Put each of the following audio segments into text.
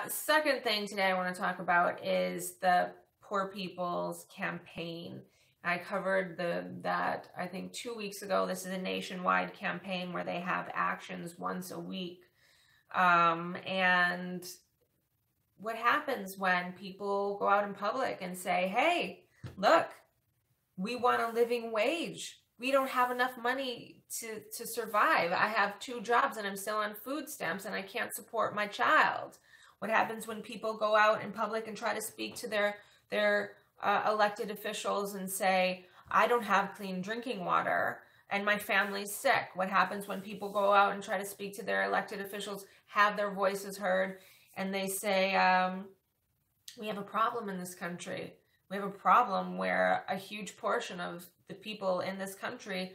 Second thing today I want to talk about is the Poor People's Campaign. I covered that I think 2 weeks ago. This is a nationwide campaign where they have actions once a week. And what happens when people go out in public and say, hey, look, we want a living wage. We don't have enough money to survive. I have 2 jobs and I'm still on food stamps and I can't support my child. What happens when people go out in public and try to speak to their elected officials and say, I don't have clean drinking water and my family's sick? What happens when people go out and try to speak to their elected officials, have their voices heard, and they say, we have a problem in this country. We have a problem where a huge portion of the people in this country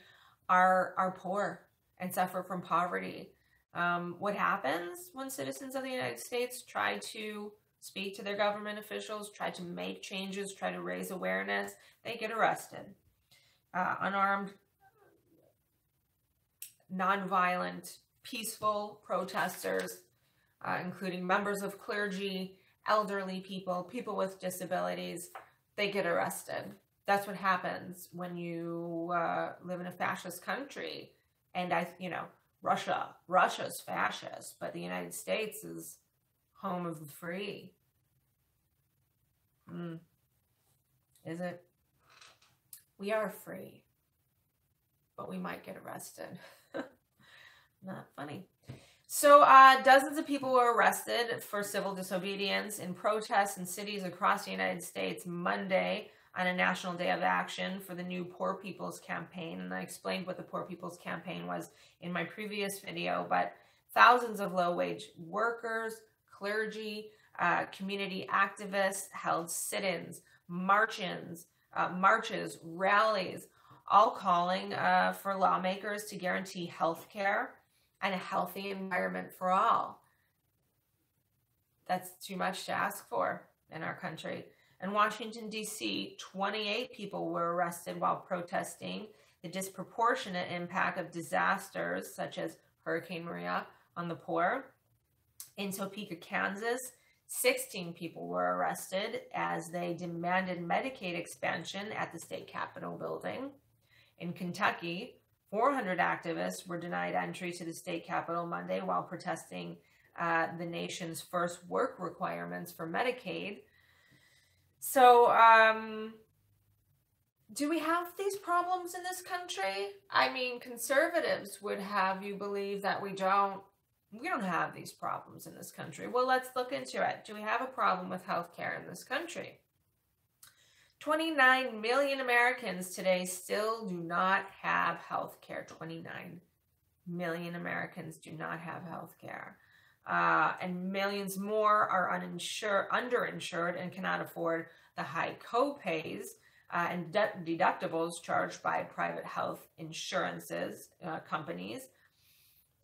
are poor and suffer from poverty. What happens when citizens of the United States try to speak to their government officials, try to make changes, try to raise awareness? They get arrested. Unarmed, nonviolent, peaceful protesters, including members of clergy, elderly people, people with disabilities, they get arrested. That's what happens when you live in a fascist country. And Russia's fascist, but the United States is home of the free. Is it? We are free, but we might get arrested. Not funny. So dozens of people were arrested for civil disobedience in protests in cities across the United States Monday on a national day of action for the new Poor People's Campaign. And I explained what the Poor People's Campaign was in my previous video, but thousands of low-wage workers, clergy, community activists held sit-ins, marches, rallies, all calling for lawmakers to guarantee health care and a healthy environment for all. That's too much to ask for in our country. In Washington, D.C., 28 people were arrested while protesting the disproportionate impact of disasters such as Hurricane Maria on the poor. In Topeka, Kansas, 16 people were arrested as they demanded Medicaid expansion at the state capitol building. In Kentucky, 400 activists were denied entry to the state capitol Monday while protesting the nation's first work requirements for Medicaid. So, do we have these problems in this country? I mean, conservatives would have you believe that we don't have these problems in this country. Well, let's look into it. Do we have a problem with healthcare in this country? 29 million Americans today still do not have health care. 29 million Americans do not have health care. And millions more are underinsured and cannot afford the high co-pays and deductibles charged by private health insurances companies.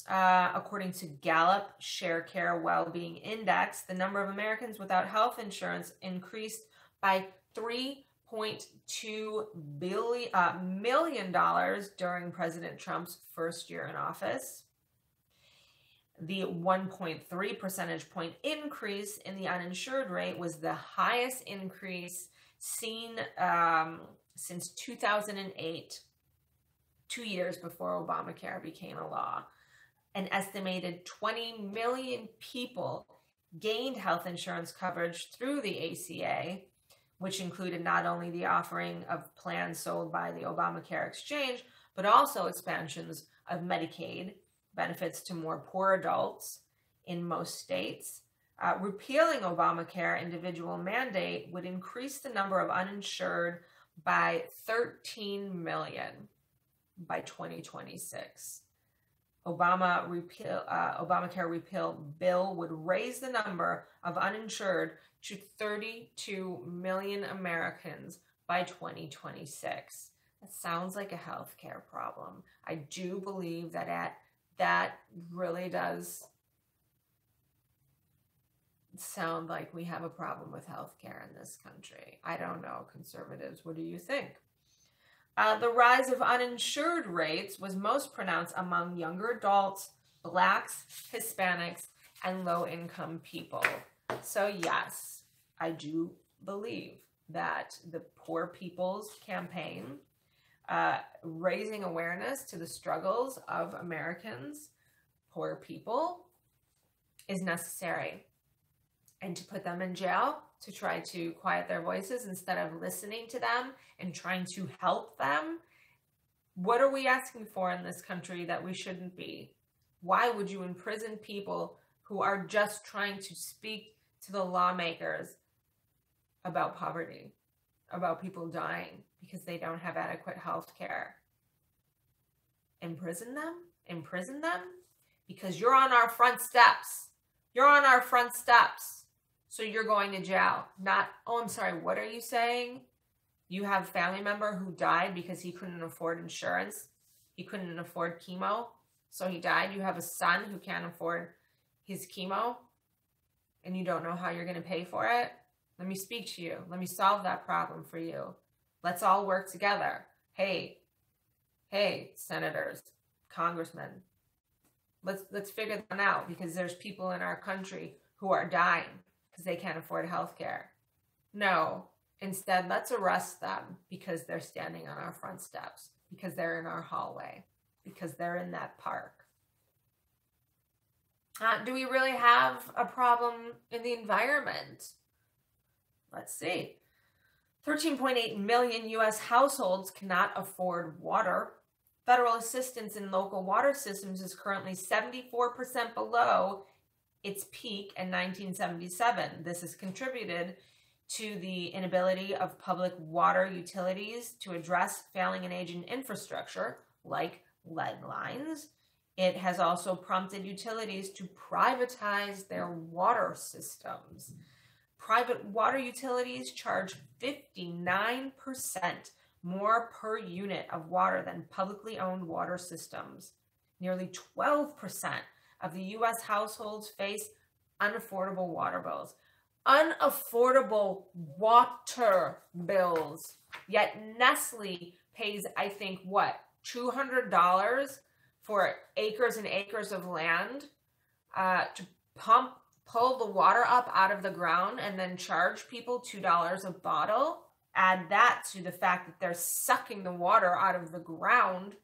According to Gallup Share Care Wellbeing Index, the number of Americans without health insurance increased by $3.2 million during President Trump's first year in office. The 1.3 percentage point increase in the uninsured rate was the highest increase seen since 2008, 2 years before Obamacare became a law. An estimated 20 million people gained health insurance coverage through the ACA, which included not only the offering of plans sold by the Obamacare exchange, but also expansions of Medicaid benefits to more poor adults in most states. Repealing Obamacare individual mandate would increase the number of uninsured by 13 million by 2026. Obamacare repeal bill would raise the number of uninsured to 32 million Americans by 2026. That sounds like a healthcare problem. I do believe that that really does sound like we have a problem with healthcare in this country. I don't know, conservatives, what do you think? The rise of uninsured rates was most pronounced among younger adults, Blacks, Hispanics, and low-income people. So yes, I do believe that the Poor People's Campaign, raising awareness to the struggles of Americans, poor people, is necessary. And to put them in jail, to try to quiet their voices instead of listening to them and trying to help them. What are we asking for in this country that we shouldn't be? Why would you imprison people who are just trying to speak to the lawmakers about poverty, about people dying because they don't have adequate health care? Imprison them? Imprison them? Because you're on our front steps. You're on our front steps. So you're going to jail. Not, oh, I'm sorry, what are you saying? You have a family member who died because he couldn't afford insurance. He couldn't afford chemo. So he died. You have a son who can't afford his chemo. And you don't know how you're going to pay for it. Let me speak to you. Let me solve that problem for you. Let's all work together. Hey, senators, congressmen, let's figure that out, because there's people in our country who are dying because they can't afford health care. No, instead, let's arrest them because they're standing on our front steps, because they're in our hallway, because they're in that park. Do we really have a problem in the environment? Let's see. 13.8 million U.S. households cannot afford water. Federal assistance in local water systems is currently 74% below its peak in 1977. This has contributed to the inability of public water utilities to address failing and aging infrastructure, like lead lines. It has also prompted utilities to privatize their water systems. Private water utilities charge 59% more per unit of water than publicly owned water systems. Nearly 12% of the U.S. households face unaffordable water bills. Unaffordable water bills. Yet Nestle pays, I think, what, $200 for acres and acres of land to pull the water up out of the ground and then charge people $2 a bottle. Add that to the fact that they're sucking the water out of the ground,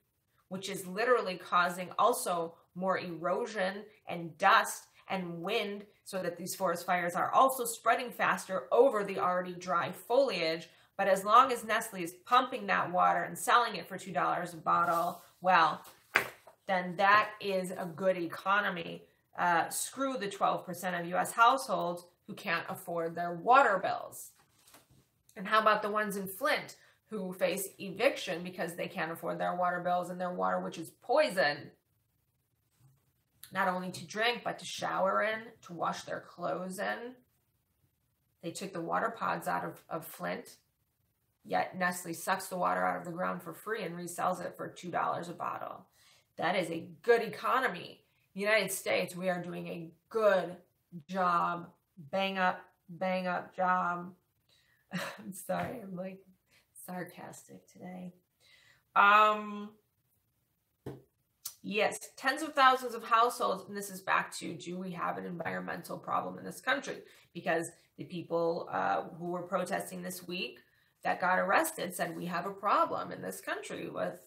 which is literally causing also more erosion and dust and wind, so that these forest fires are also spreading faster over the already dry foliage. But as long as Nestle is pumping that water and selling it for $2 a bottle, well, then that is a good economy. Screw the 12% of U.S. households who can't afford their water bills. And how about the ones in Flint who face eviction because they can't afford their water bills and their water, which is poison, not only to drink, but to shower in, to wash their clothes in. They took the water pods out of Flint, yet Nestle sucks the water out of the ground for free and resells it for $2 a bottle. That is a good economy. In the United States, we are doing a good job, bang up job. I'm sorry, I'm like sarcastic today. Yes, tens of thousands of households, and this is back to, do we have an environmental problem in this country? Because the people who were protesting this week that got arrested said we have a problem in this country with,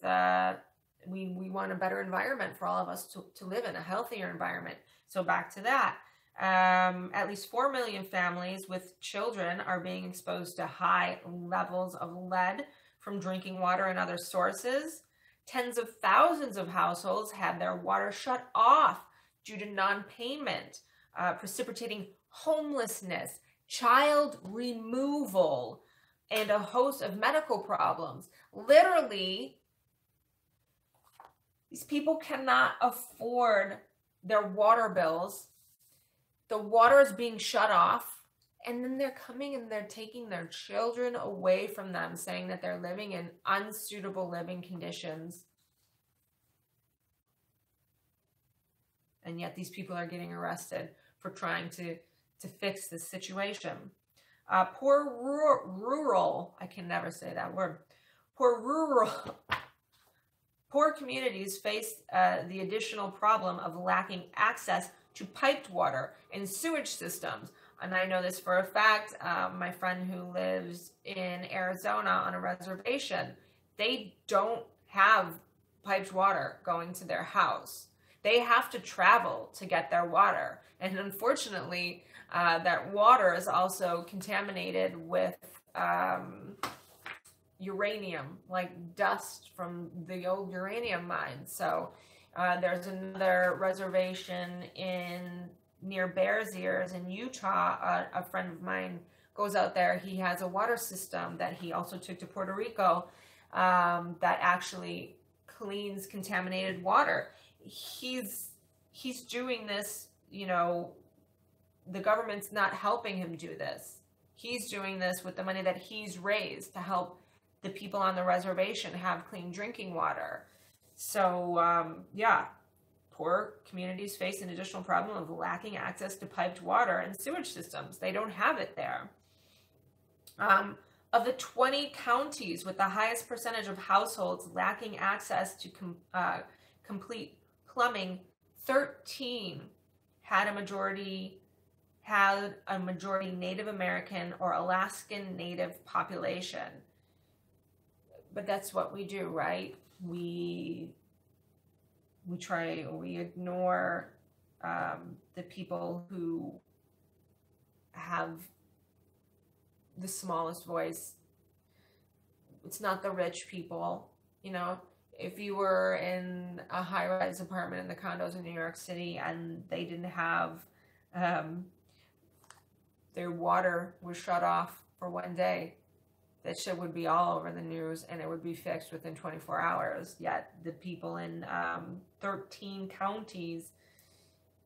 we want a better environment for all of us to live in, a healthier environment. So back to that. At least 4 million families with children are being exposed to high levels of lead from drinking water and other sources. Tens of thousands of households had their water shut off due to non-payment, precipitating homelessness, child removal, and a host of medical problems. Literally, these people cannot afford their water bills. The water is being shut off, and then they're coming and they're taking their children away from them, saying that they're living in unsuitable living conditions. And yet these people are getting arrested for trying to fix this situation. Poor rural, I can never say that word. Poor communities face the additional problem of lacking access to piped water and sewage systems. And I know this for a fact. My friend who lives in Arizona on a reservation, they don't have piped water going to their house. They have to travel to get their water. And unfortunately, that water is also contaminated with uranium, like dust from the old uranium mines. So there's another reservation near Bears Ears in Utah. A friend of mine goes out there. He has a water system that he also took to Puerto Rico that actually cleans contaminated water. He's doing this, you know, the government's not helping him do this. He's doing this with the money that he's raised to help the people on the reservation have clean drinking water. So, yeah, poor communities face an additional problem of lacking access to piped water and sewage systems. They don't have it there. Of the 20 counties with the highest percentage of households lacking access to complete plumbing, 13 had a majority Native American or Alaskan Native population. But that's what we do, right? We ignore the people who have the smallest voice. It's not the rich people, you know. If you were in a high-rise apartment in the condos in New York City and they didn't have their water was shut off for one day, that shit would be all over the news and it would be fixed within 24 hours. Yet the people in 13 counties,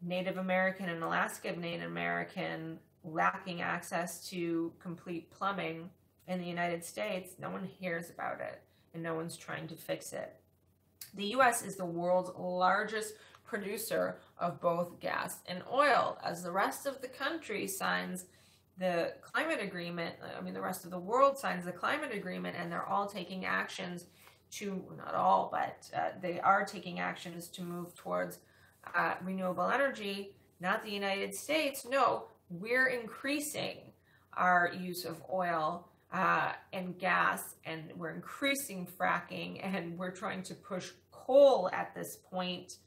Native American and Alaska Native American, lacking access to complete plumbing in the United States, no one hears about it and no one's trying to fix it. The U.S. is the world's largest producer of both gas and oil. As the rest of the country signs the climate agreement, the rest of the world signs the climate agreement, and they're all taking actions to, not all, but they are taking actions to move towards renewable energy. Not the United States. No, we're increasing our use of oil and gas, and we're increasing fracking, and we're trying to push coal at this point.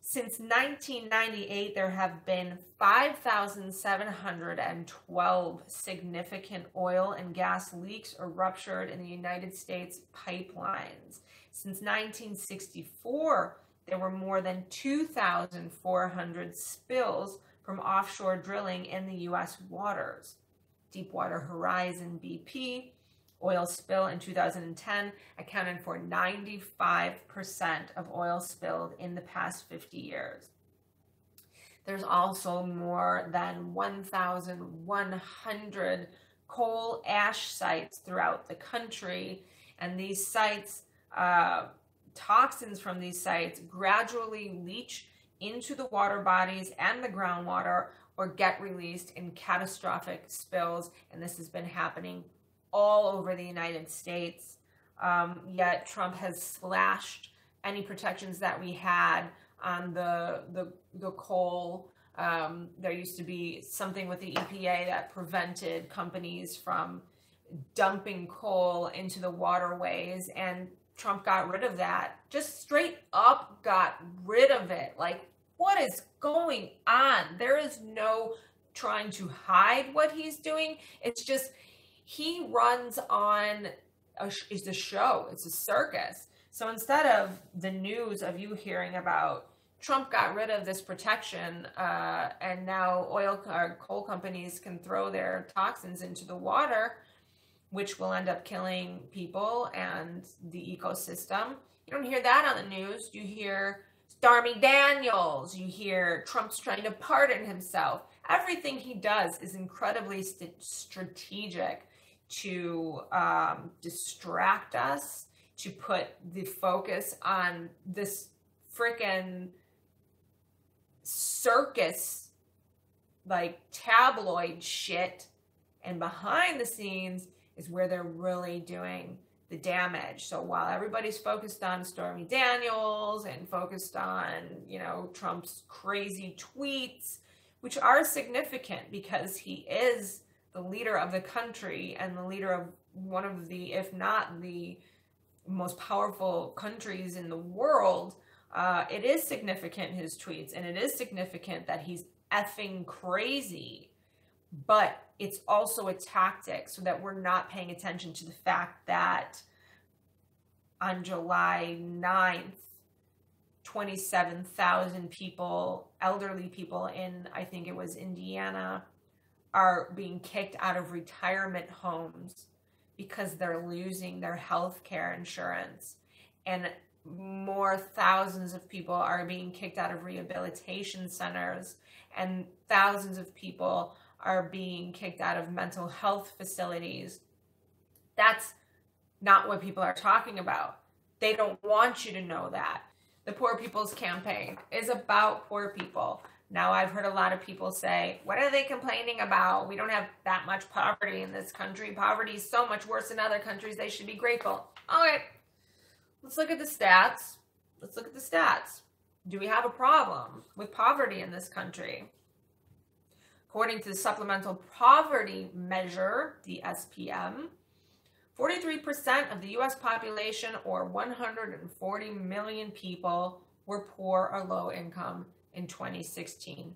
Since 1998, there have been 5,712 significant oil and gas leaks or ruptured in the United States pipelines. Since 1964, there were more than 2,400 spills from offshore drilling in the U.S. waters. Deepwater Horizon BP oil spill in 2010 accounted for 95% of oil spilled in the past 50 years. There's also more than 1,100 coal ash sites throughout the country, and these sites, toxins from these sites gradually leach into the water bodies and the groundwater or get released in catastrophic spills, and this has been happening all over the United States. Yet Trump has slashed any protections that we had on the coal. There used to be something with the EPA that prevented companies from dumping coal into the waterways, and Trump got rid of that. Just straight up got rid of it. Like, what is going on? There is no trying to hide what he's doing. It's just, he runs on it's a show. It's a circus. So instead of the news of you hearing about Trump got rid of this protection and now coal companies can throw their toxins into the water, which will end up killing people and the ecosystem. You don't hear that on the news. You hear Stormy Daniels. You hear Trump's trying to pardon himself. Everything he does is incredibly strategic to distract us, to put the focus on this frickin' circus, like tabloid shit. And behind the scenes is where they're really doing the damage. So while everybody's focused on Stormy Daniels and focused on, Trump's crazy tweets, which are significant because he is the leader of the country and the leader of one of the, if not the most powerful countries in the world, it is significant, his tweets, and it is significant that he's effing crazy. But it's also a tactic so that we're not paying attention to the fact that on July 9th, 27,000 people, elderly people in, I think it was Indiana, are being kicked out of retirement homes because they're losing their health care insurance. And more thousands of people are being kicked out of rehabilitation centers, and thousands of people are being kicked out of mental health facilities. That's not what people are talking about. They don't want you to know that. The Poor People's Campaign is about poor people. Now, I've heard a lot of people say, what are they complaining about? We don't have that much poverty in this country. Poverty is so much worse in other countries. They should be grateful. All right, let's look at the stats. Let's look at the stats. Do we have a problem with poverty in this country? According to the Supplemental Poverty Measure, the SPM, 43% of the U.S. population, or 140 million people, were poor or low income in 2016.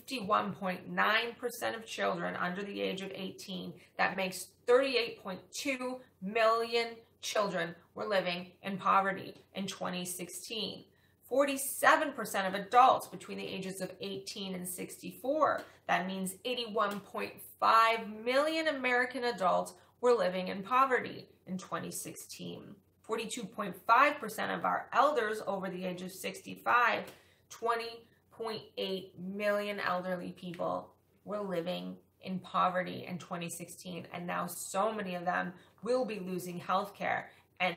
51.9% of children under the age of 18, that makes 38.2 million children, were living in poverty in 2016. 47% of adults between the ages of 18 and 64, that means 81.5 million American adults, were living in poverty in 2016. 42.5% of our elders over the age of 65, 20.8 million elderly people, were living in poverty in 2016. And now so many of them will be losing health care and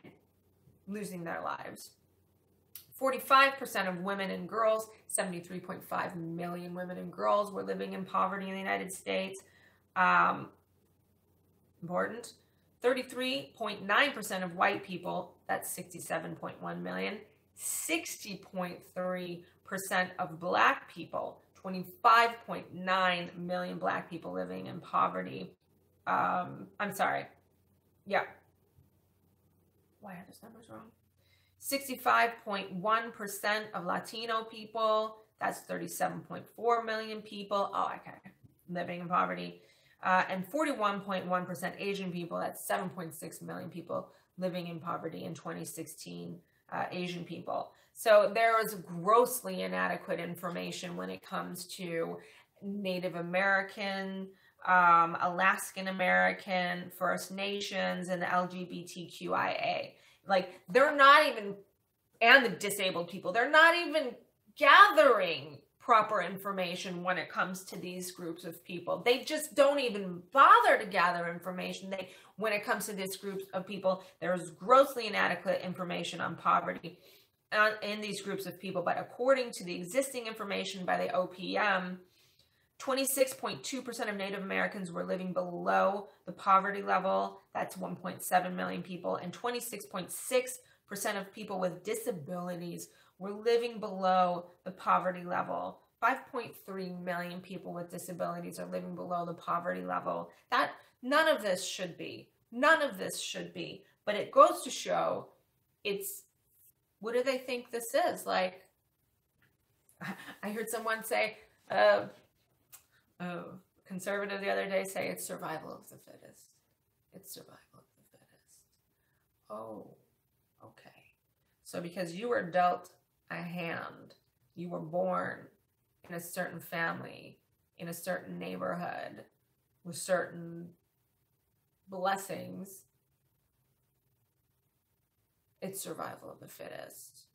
losing their lives. 45% of women and girls, 73.5 million women and girls, were living in poverty in the United States. Important. 33.9% of white people, that's 67.1 million. 60.3% of black people, 25.9 million black people living in poverty. I'm sorry. Yeah. Why are those numbers wrong? 65.1% of Latino people, that's 37.4 million people, living in poverty. And 41.1% Asian people, that's 7.6 million people living in poverty in 2016, Asian people. So there is grossly inadequate information when it comes to Native American, Alaskan American, First Nations, and the LGBTQIA. Like, they're not even, and the disabled people, they're not even gathering proper information when it comes to these groups of people. They just don't even bother to gather information. When it comes to this group of people, there's grossly inadequate information on poverty in these groups of people. But according to the existing information by the OPM, 26.2% of Native Americans were living below the poverty level. That's 1.7 million people. And 26.6% of people with disabilities were living below the poverty level. 5.3 million people with disabilities are living below the poverty level. None of this should be. None of this should be. But it goes to show what do they think this is? Like, I heard someone say, conservative the other day say it's survival of the fittest. It's survival of the fittest. Oh, okay. So because you were dealt a hand, you were born in a certain family, in a certain neighborhood, with certain blessings, it's survival of the fittest.